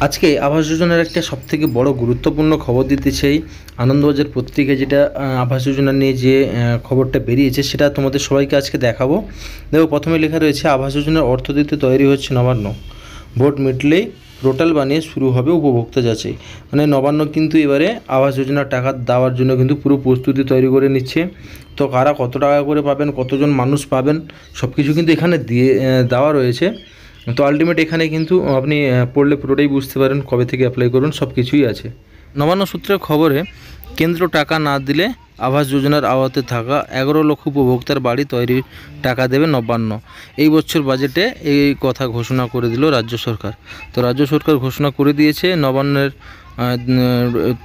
আজকে আবাস যোজনার একটা সবথেকে বড় গুরুত্বপূর্ণ খবর দিতে চাই। আনন্দবাজার পত্রিকায় যেটা আবাস যোজনা নিয়ে যে খবরটা বেরিয়েছে সেটা তোমাদের সবাইকে আজকে দেখাবো। দেখো, প্রথমে লেখা রয়েছে আবাস যোজনার অর্থ দিতে তৈরি হচ্ছে নবান্ন, ভোট মিটলেই পোর্টাল বানিয়ে শুরু হবে উপভোক্তা যাচাই। মানে নবান্ন কিন্তু এবারে আবাস যোজনার টাকা দেওয়ার জন্য কিন্তু পুরো প্রস্তুতি তৈরি করে নিচ্ছে। তো কারা কত টাকা করে পাবেন, কতজন মানুষ পাবেন, সব কিছু কিন্তু এখানে দিয়ে দেওয়া রয়েছে। তো আলটিমেট এখানে কিন্তু আপনি পড়লে পুরোটাই বুঝতে পারেন কবে থেকে অ্যাপ্লাই করুন, সব কিছুই আছে। নবান্ন সূত্রের খবরে কেন্দ্র টাকা না দিলে আবাস যোজনার আওতায় থাকা 11 লক্ষ উপভোক্তার বাড়ি তৈরির টাকা দেবে নবান্ন। এই বছর বাজেটে এই কথা ঘোষণা করে দিল রাজ্য সরকার। তো রাজ্য সরকার ঘোষণা করে দিয়েছে নবান্নের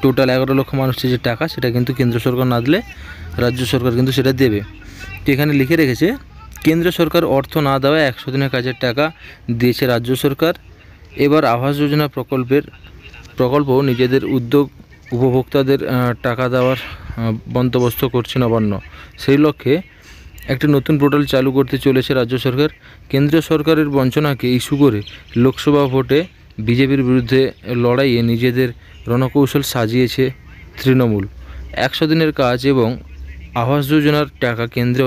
টোটাল 11 লক্ষ মানুষের যে টাকা সেটা কিন্তু কেন্দ্র সরকার না দিলে রাজ্য সরকার কিন্তু সেটা দেবে। তো এখানে লিখে রেখেছে কেন্দ্র সরকার অর্থ না দেওয়ায় 100 দিনের কাজের টাকা দিয়েছে রাজ্য সরকার। এবার আবাস যোজনা প্রকল্প নিজেদের উদ্যোগ উপভোক্তাদের টাকা দেওয়ার বন্দোবস্ত করছে নবান্ন। সেই লক্ষ্যে একটি নতুন পোর্টাল চালু করতে চলেছে রাজ্য সরকার। কেন্দ্রীয় সরকারের বঞ্চনাকে ইস্যু করে লোকসভা ভোটে বিজেপির বিরুদ্ধে লড়াইয়ে নিজেদের রণকৌশল সাজিয়েছে তৃণমূল। 100 দিনের কাজ এবং আবাস যোজনার টাকা কেন্দ্র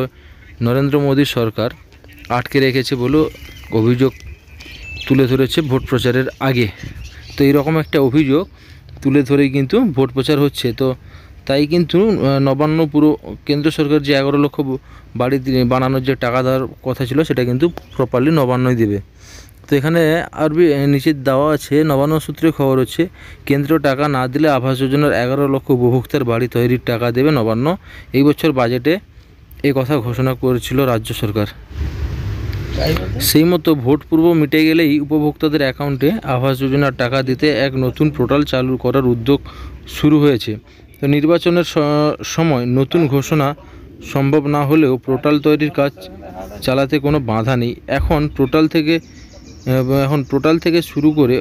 নরেন্দ্র মোদী সরকার আটকে রেখেছে বলে অভিযোগ তুলে ধরেছে ভোট প্রচারের আগে। তো এইরকম একটা অভিযোগ তুলে ধরেই কিন্তু ভোট প্রচার হচ্ছে। তো তাই কিন্তু নবান্ন পুরো কেন্দ্র সরকার যে 11 লক্ষ বাড়ি বানানোর যে টাকা দেওয়ার কথা ছিল সেটা কিন্তু প্রপারলি নবান্নই দেবে। তো এখানে আরবি নিচে দেওয়া আছে, নবান্ন সূত্রে খবর হচ্ছে কেন্দ্র টাকা না দিলে আবাস যোজনার 11 লক্ষ উপভোক্তার বাড়ি তৈরির টাকা দেবে নবান্ন। এই বছর বাজেটে এই কথা ঘোষণা করেছিল রাজ্য সরকার। সেই মতো ভোট পূর্ব মিটে গেলেই উপভোক্তাদের অ্যাকাউন্টে আবাস যোজনার টাকা দিতে এক নতুন পোর্টাল চালু করার উদ্যোগ শুরু হয়েছে। তো নির্বাচনের সময় নতুন ঘোষণা সম্ভব না হলেও পোর্টাল তৈরির কাজ চালাতে কোনো বাধা নেই। এখন পোর্টাল থেকে শুরু করে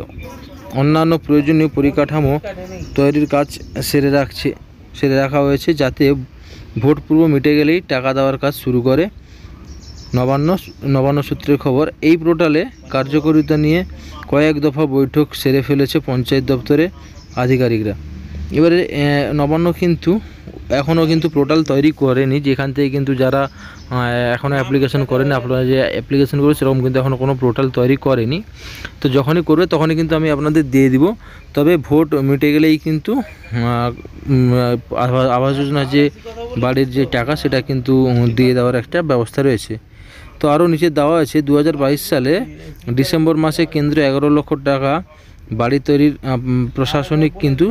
অন্যান্য প্রয়োজনীয় পরিকাঠামো তৈরির কাজ সেরে রাখা হয়েছে, যাতে ভোট পূর্ব মিটে গেলেই টাকা দেওয়ার কাজ শুরু করে নবান্ন সূত্রের খবর। এই পোর্টালে কার্যকারিতা নিয়ে কয়েক দফা বৈঠক সেরে ফেলেছে পঞ্চায়েত দপ্তরে আধিকারিকরা। এবারে নবান্ন কিন্তু এখনও কিন্তু পোর্টাল তৈরি করেনি, যেখান থেকে কিন্তু যারা এখনও অ্যাপ্লিকেশন করেনি, আপনারা যে অ্যাপ্লিকেশন করে সেরকম কিন্তু এখনও কোনো পোর্টাল তৈরি করেনি। তো যখনই করবে তখনই কিন্তু আমি আপনাদের দিয়ে দিব। তবে ভোট মিটে গেলেই কিন্তু আবাস যোজনার যে বাড়ির যে টাকা সেটা কিন্তু দিয়ে দেওয়ার একটা ব্যবস্থা রয়েছে। তো আরও নিচে দেওয়া আছে 2022 সালে ডিসেম্বর মাসে কেন্দ্র 11 লক্ষ টাকা বাড়ি তৈরির প্রশাসনিক কিন্তু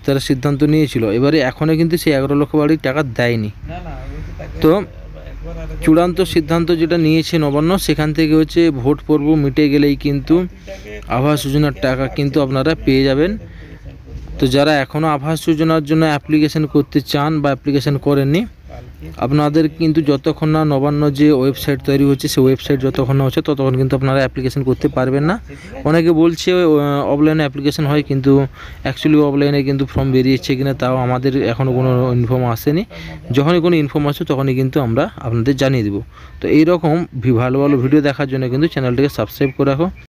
তারা সিদ্ধান্ত নিয়েছিল। এবারে এখনও কিন্তু সেই 11 লক্ষ বাড়ির টাকা দেয়নি। তো চূড়ান্ত সিদ্ধান্ত যেটা নিয়েছে নবান্ন, সেখান থেকে হচ্ছে ভোট পর্ব মিটে গেলেই কিন্তু আবাস যোজনার টাকা কিন্তু আপনারা পেয়ে যাবেন। তো যারা এখনও আবাস যোজনার জন্য অ্যাপ্লিকেশন করতে চান বা অ্যাপ্লিকেশন করেননি, আপনাদের কিন্তু যতক্ষণ না নবান্ন যে ওয়েবসাইট তৈরি হচ্ছে সেই ওয়েবসাইট যতক্ষণ না হচ্ছে ততক্ষণ কিন্তু আপনারা অ্যাপ্লিকেশন করতে পারবেন না। অনেকে বলছে অফলাইনে অ্যাপ্লিকেশন হয়, কিন্তু অ্যাকচুয়ালি অফলাইনে কিন্তু ফর্ম বেরিয়েছে কিনা তাও আমাদের এখনও কোনো ইনফর্ম আসেনি। যখনই কোনো ইনফর্ম আসে তখনই কিন্তু আমরা আপনাদের জানিয়ে দেবো। তো এইরকম ভালো ভালো ভিডিও দেখার জন্য কিন্তু চ্যানেলটিকে সাবস্ক্রাইব করে রাখো।